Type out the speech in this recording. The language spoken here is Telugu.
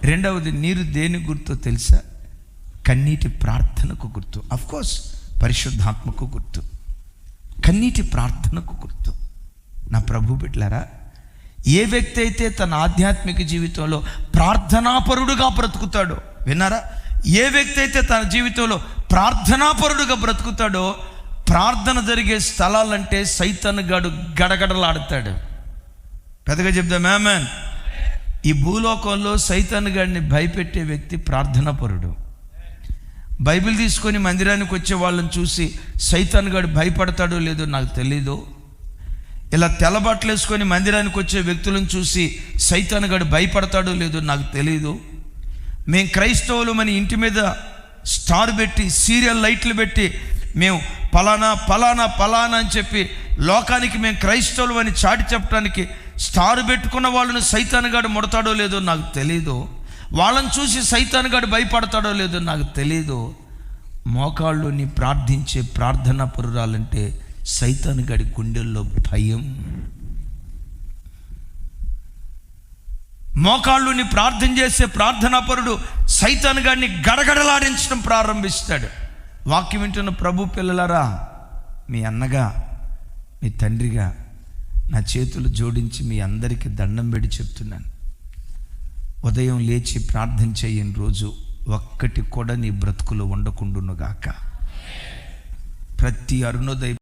రెండవది, నీరు దేని గుర్తో తెలుసా? కన్నీటి ప్రార్థనకు గుర్తు. అఫ్కోర్స్ పరిశుద్ధాత్మకు గుర్తు, కన్నీటి ప్రార్థనకు గుర్తు. నా ప్రభు బిడ్డలారా, ఏ వ్యక్తి అయితే తన ఆధ్యాత్మిక జీవితంలో ప్రార్థనాపరుడుగా బ్రతుకుతాడో, విన్నారా? ఏ వ్యక్తి అయితే తన జీవితంలో ప్రార్థనాపరుడుగా బ్రతుకుతాడో, ప్రార్థన జరిగే స్థలాలంటే సైతాను గాడు గడగడలాడతాడు. పెద్దగా చెప్దాం ఆమేన్. ఈ భూలోకంలో సైతాను గాడిని భయపెట్టే వ్యక్తి ప్రార్థనాపరుడు. బైబిల్ తీసుకొని మందిరానికి వచ్చే వాళ్ళని చూసి సైతాను గాడు భయపడతాడో లేదో నాకు తెలీదు. ఇలా తెల్లబట్టలు వేసుకొని మందిరానికి వచ్చే వ్యక్తులను చూసి సైతాను గాడు భయపడతాడో లేదో నాకు తెలీదు. మేము క్రైస్తవులు మన ఇంటి మీద స్టార్ పెట్టి, సీరియల్ లైట్లు పెట్టి, మేము పలానా పలానా పలానా అని చెప్పి లోకానికి మేము క్రైస్తవులు అని చాటి చెప్పడానికి స్టార్ పెట్టుకున్న వాళ్ళను సైతాను గాడు ముడతాడో లేదో నాకు తెలీదు. వాళ్ళని చూసి సైతాను గాడు భయపడతాడో లేదో నాకు తెలీదు. మోకాళ్ళుని ప్రార్థించే ప్రార్థనా పరురాలంటే సైతాను గాడి గుండెల్లో భయం. మోకాళ్ళుని ప్రార్థన చేసే ప్రార్థనా పరుడు సైతాను గాడిని గడగడలాడించడం ప్రారంభిస్తాడు. వాక్యం వింటున్న ప్రభు పిల్లలారా, మీ అన్నగా, మీ తండ్రిగా నా చేతులు జోడించి మీ అందరికీ దండం పెట్టి చెప్తున్నాను, ఉదయం లేచి ప్రార్థన చేయని రోజు ఒక్కటి కూడా నీ బ్రతుకులో ఉండకుండునుగాక. ప్రతి అరుణోదయం